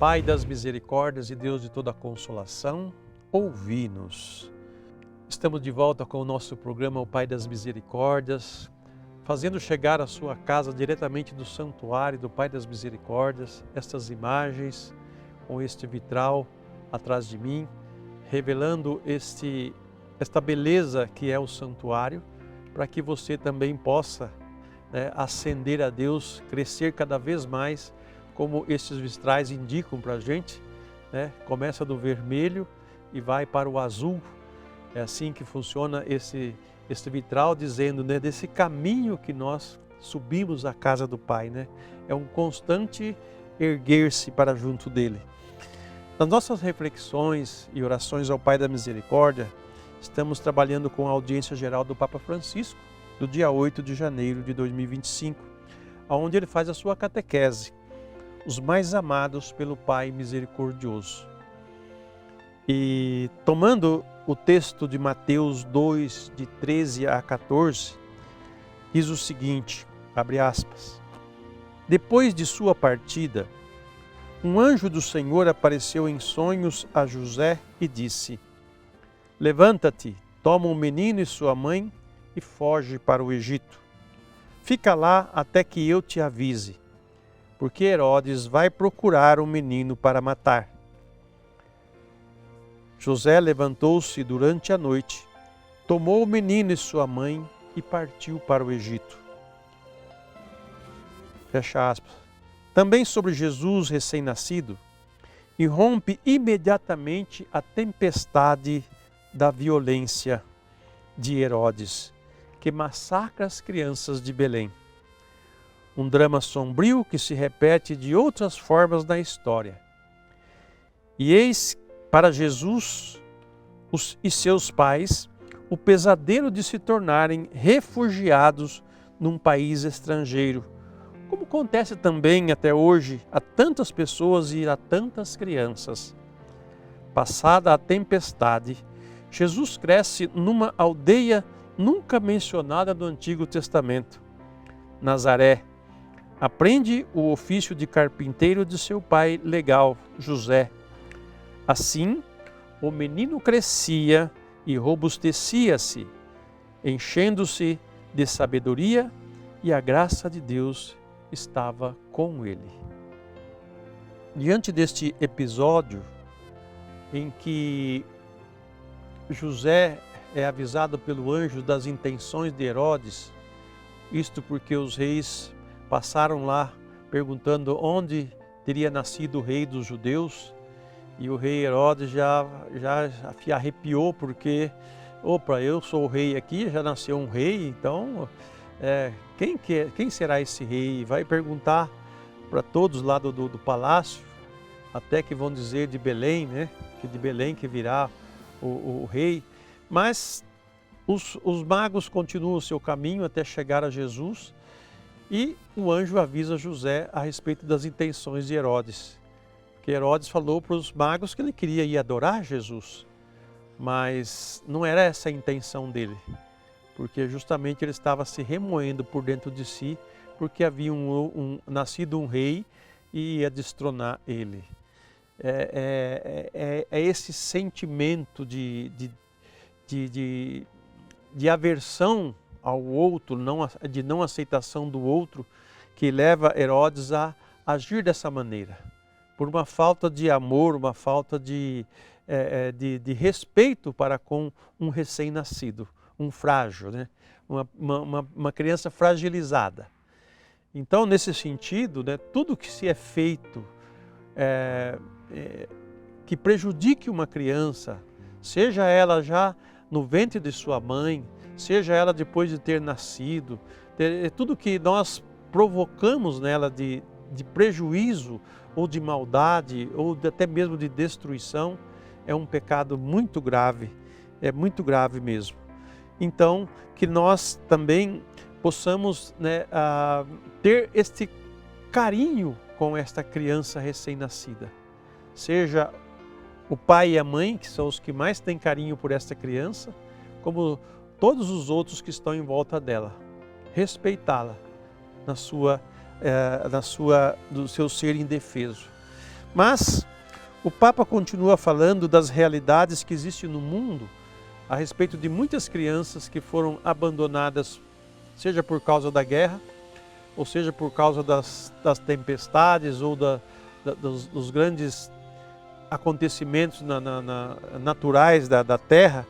Pai das misericórdias e Deus de toda consolação, ouvi-nos. Estamos de volta com o nosso programa O Pai das Misericórdias, fazendo chegar à sua casa diretamente do santuário do Pai das Misericórdias, estas imagens com este vitral atrás de mim, revelando esta beleza que é o santuário, para que você também possa ascender a Deus, crescer cada vez mais, como estes vitrais indicam para a gente, começa do vermelho e vai para o azul. É assim que funciona este vitral, dizendo desse caminho que nós subimos à casa do Pai. É um constante erguer-se para junto dele. Nas nossas reflexões e orações ao Pai da Misericórdia, estamos trabalhando com a audiência geral do Papa Francisco, do dia 8 de janeiro de 2025, onde ele faz a sua catequese, os mais amados pelo Pai misericordioso. E tomando o texto de Mateus 2, de 13 a 14, diz o seguinte, abre aspas: Depois de sua partida, um anjo do Senhor apareceu em sonhos a José e disse: Levanta-te, toma o menino e sua mãe e foge para o Egito. Fica lá até que eu te avise, porque Herodes vai procurar o menino para matar. José levantou-se durante a noite, tomou o menino e sua mãe e partiu para o Egito. Fecha aspas. Também sobre Jesus recém-nascido, irrompe imediatamente a tempestade da violência de Herodes, que massacra as crianças de Belém. Um drama sombrio que se repete de outras formas na história. E eis para Jesus e seus pais o pesadelo de se tornarem refugiados num país estrangeiro, como acontece também até hoje a tantas pessoas e a tantas crianças. Passada a tempestade, Jesus cresce numa aldeia nunca mencionada no Antigo Testamento, Nazaré. Aprende o ofício de carpinteiro de seu pai legal, José. Assim, o menino crescia e robustecia-se, enchendo-se de sabedoria, e a graça de Deus estava com ele. Diante deste episódio em que José é avisado pelo anjo das intenções de Herodes, isto porque os reis passaram lá perguntando onde teria nascido o rei dos judeus, e o rei Herodes já arrepiou, porque, eu sou o rei aqui, já nasceu um rei, então quem será esse rei? Vai perguntar para todos lá do palácio, até que vão dizer de Belém, que de Belém que virá o rei. Mas os magos continuam o seu caminho até chegar a Jesus, e o anjo avisa José a respeito das intenções de Herodes. Que Herodes falou para os magos que ele queria ir adorar Jesus, mas não era essa a intenção dele, porque justamente ele estava se remoendo por dentro de si, porque havia nascido um rei e ia destronar ele. É esse sentimento de aversão ao outro, de não aceitação do outro, que leva Herodes a agir dessa maneira, por uma falta de amor, uma falta de respeito para com um recém-nascido, um frágil, uma criança fragilizada. Então, nesse sentido, tudo que se é feito que prejudique uma criança, seja ela já no ventre de sua mãe, seja ela depois de ter nascido, tudo que nós provocamos nela de prejuízo ou de maldade ou até mesmo de destruição, é um pecado muito grave, é muito grave mesmo. Então, que nós também possamos ter este carinho com esta criança recém-nascida. Seja o pai e a mãe, que são os que mais têm carinho por esta criança, como todos os outros que estão em volta dela. Respeitá-la do seu ser indefeso. Mas o Papa continua falando das realidades que existem no mundo a respeito de muitas crianças que foram abandonadas, seja por causa da guerra, ou seja por causa das tempestades ou dos grandes acontecimentos naturais da terra,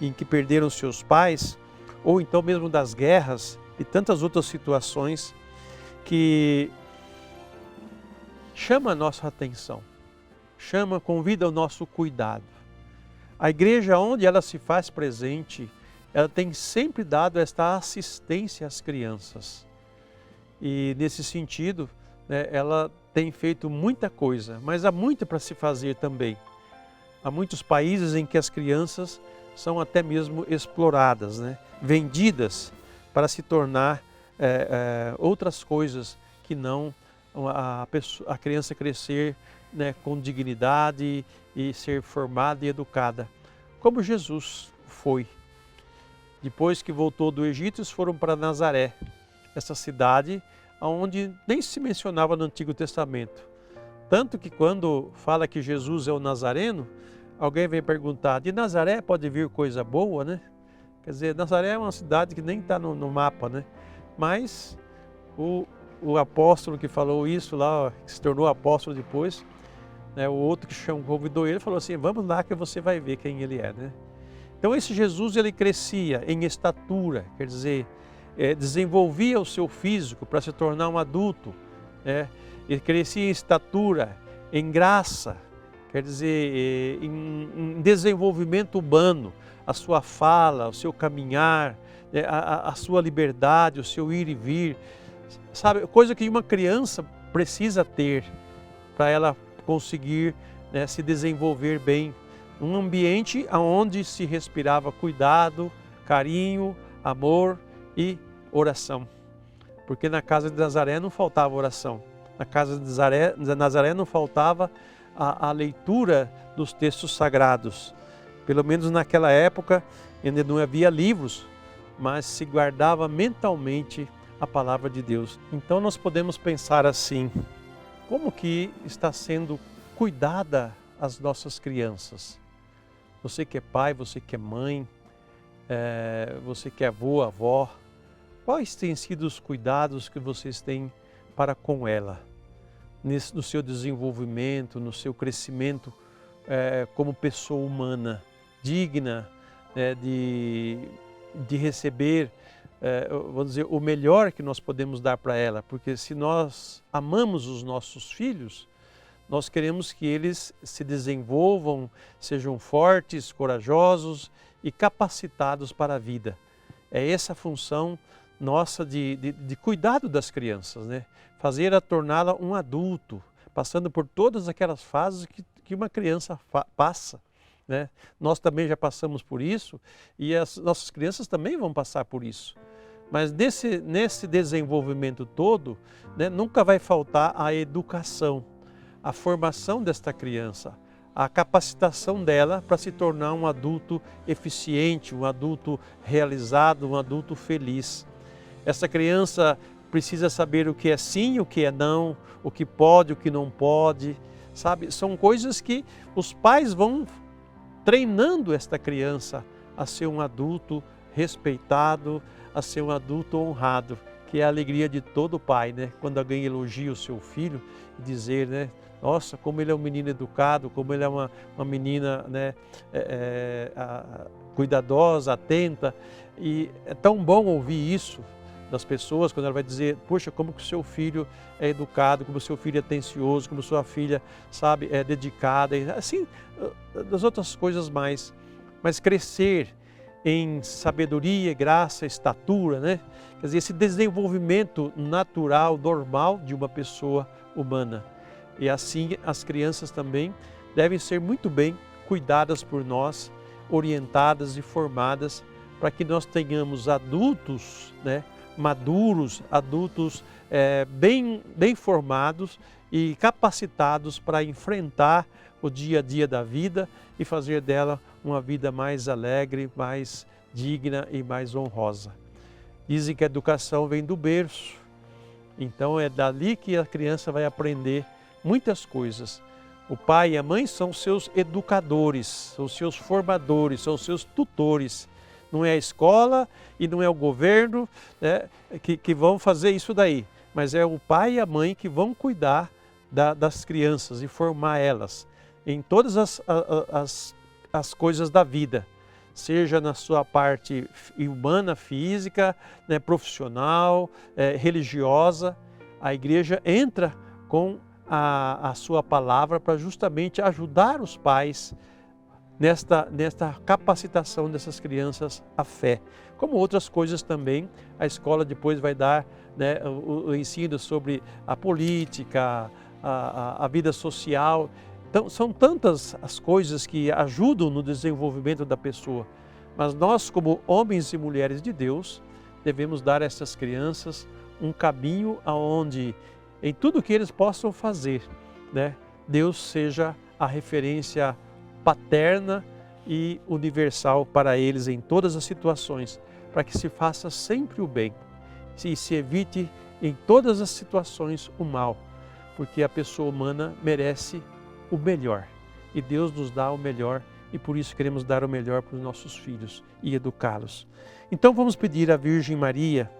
em que perderam seus pais, ou então mesmo das guerras e tantas outras situações que chama a nossa atenção, convida o nosso cuidado. A igreja, onde ela se faz presente, ela tem sempre dado esta assistência às crianças. E nesse sentido, né, ela tem feito muita coisa, mas há muito para se fazer também. Há muitos países em que as crianças são até mesmo exploradas, né, vendidas para se tornar outras coisas que não a criança crescer, né, com dignidade e ser formada e educada, como Jesus foi. Depois que voltou do Egito, eles foram para Nazaré, essa cidade onde nem se mencionava no Antigo Testamento. Tanto que quando fala que Jesus é o Nazareno, alguém vem perguntar, de Nazaré pode vir coisa boa, né? Quer dizer, Nazaré é uma cidade que nem está no mapa, né? Mas o apóstolo que falou isso lá, que se tornou apóstolo depois, né, o outro que convidou ele, falou assim, vamos lá que você vai ver quem ele é, né? Então esse Jesus, ele crescia em estatura, quer dizer, desenvolvia o seu físico para se tornar um adulto, né? Ele crescia em estatura, em graça, quer dizer, em desenvolvimento humano, a sua fala, o seu caminhar, a sua liberdade, o seu ir e vir, sabe, coisa que uma criança precisa ter para ela conseguir, né, se desenvolver bem. Um ambiente onde se respirava cuidado, carinho, amor e oração. Porque na casa de Nazaré não faltava oração. Na casa de Nazaré não faltava a leitura dos textos sagrados. Pelo menos naquela época ainda não havia livros, mas se guardava mentalmente a palavra de Deus. Então nós podemos pensar assim, como que está sendo cuidada as nossas crianças? Você que é pai, você que é mãe, você que é avô, avó, quais têm sido os cuidados que vocês têm para com ela? No seu desenvolvimento, no seu crescimento como pessoa humana, digna de receber, vamos dizer, o melhor que nós podemos dar para ela. Porque se nós amamos os nossos filhos, nós queremos que eles se desenvolvam, sejam fortes, corajosos e capacitados para a vida. É essa a função nossa de cuidado das crianças, né? Fazer a torná-la um adulto, passando por todas aquelas fases que uma criança passa, né? Nós também já passamos por isso e as nossas crianças também vão passar por isso. Mas nesse desenvolvimento todo, né, nunca vai faltar a educação, a formação desta criança, a capacitação dela para se tornar um adulto eficiente, um adulto realizado, um adulto feliz. Essa criança precisa saber o que é sim, o que é não, o que pode, o que não pode, sabe? São coisas que os pais vão treinando esta criança a ser um adulto respeitado, a ser um adulto honrado, que é a alegria de todo pai, né? Quando alguém elogia o seu filho, dizer, né? Nossa, como ele é um menino educado, como ele é uma menina, né, cuidadosa, atenta. E é tão bom ouvir isso das pessoas, quando ela vai dizer, poxa, como que o seu filho é educado, como o seu filho é atencioso, como sua filha, sabe, é dedicada, e assim, das outras coisas mais. Mas crescer em sabedoria, graça, estatura, né? Quer dizer, esse desenvolvimento natural, normal de uma pessoa humana. E assim as crianças também devem ser muito bem cuidadas por nós, orientadas e formadas para que nós tenhamos adultos, né, maduros, adultos bem formados e capacitados para enfrentar o dia a dia da vida e fazer dela uma vida mais alegre, mais digna e mais honrosa. Dizem que a educação vem do berço, então é dali que a criança vai aprender muitas coisas, O pai e a mãe são seus educadores, são seus formadores, são seus tutores. Não é a escola e não é o governo, né, que vão fazer isso daí, mas é o pai e a mãe que vão cuidar das crianças e formar elas em todas as coisas da vida, seja na sua parte humana, física, né, profissional, religiosa. A igreja entra com a sua palavra para justamente ajudar os pais nesta capacitação dessas crianças à fé. Como outras coisas também, a escola depois vai dar, né, o ensino sobre a política, a vida social. Então, são tantas as coisas que ajudam no desenvolvimento da pessoa. Mas nós, como homens e mulheres de Deus, devemos dar a essas crianças um caminho aonde, em tudo que eles possam fazer, né, Deus seja a referência paterna e universal para eles em todas as situações, para que se faça sempre o bem e se evite em todas as situações o mal, porque a pessoa humana merece o melhor e Deus nos dá o melhor e por isso queremos dar o melhor para os nossos filhos e educá-los. Então vamos pedir à Virgem Maria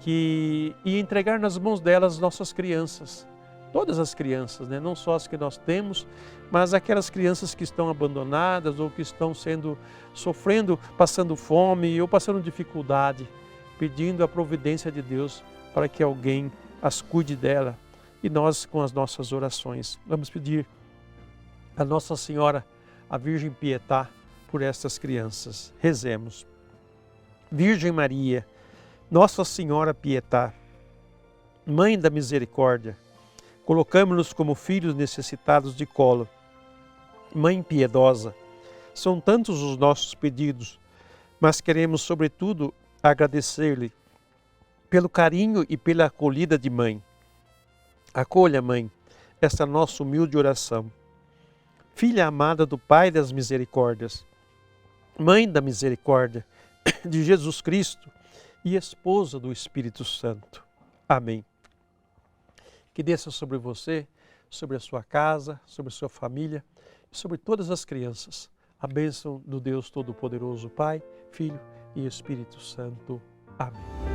e entregar nas mãos dela as nossas crianças, todas as crianças, né? Não só as que nós temos, mas aquelas crianças que estão abandonadas ou que estão sofrendo, passando fome ou passando dificuldade, pedindo a providência de Deus para que alguém as cuide dela. E nós, com as nossas orações, vamos pedir a Nossa Senhora, a Virgem Pietá, por estas crianças. Rezemos. Virgem Maria, Nossa Senhora Pietá, Mãe da Misericórdia, colocamos-nos como filhos necessitados de colo. Mãe piedosa, são tantos os nossos pedidos, mas queremos, sobretudo, agradecer-lhe pelo carinho e pela acolhida de mãe. Acolha, Mãe, esta nossa humilde oração. Filha amada do Pai das Misericórdias, Mãe da Misericórdia, de Jesus Cristo e esposa do Espírito Santo. Amém. Que desça sobre você, sobre a sua casa, sobre a sua família e sobre todas as crianças a bênção do Deus Todo-Poderoso, Pai, Filho e Espírito Santo. Amém.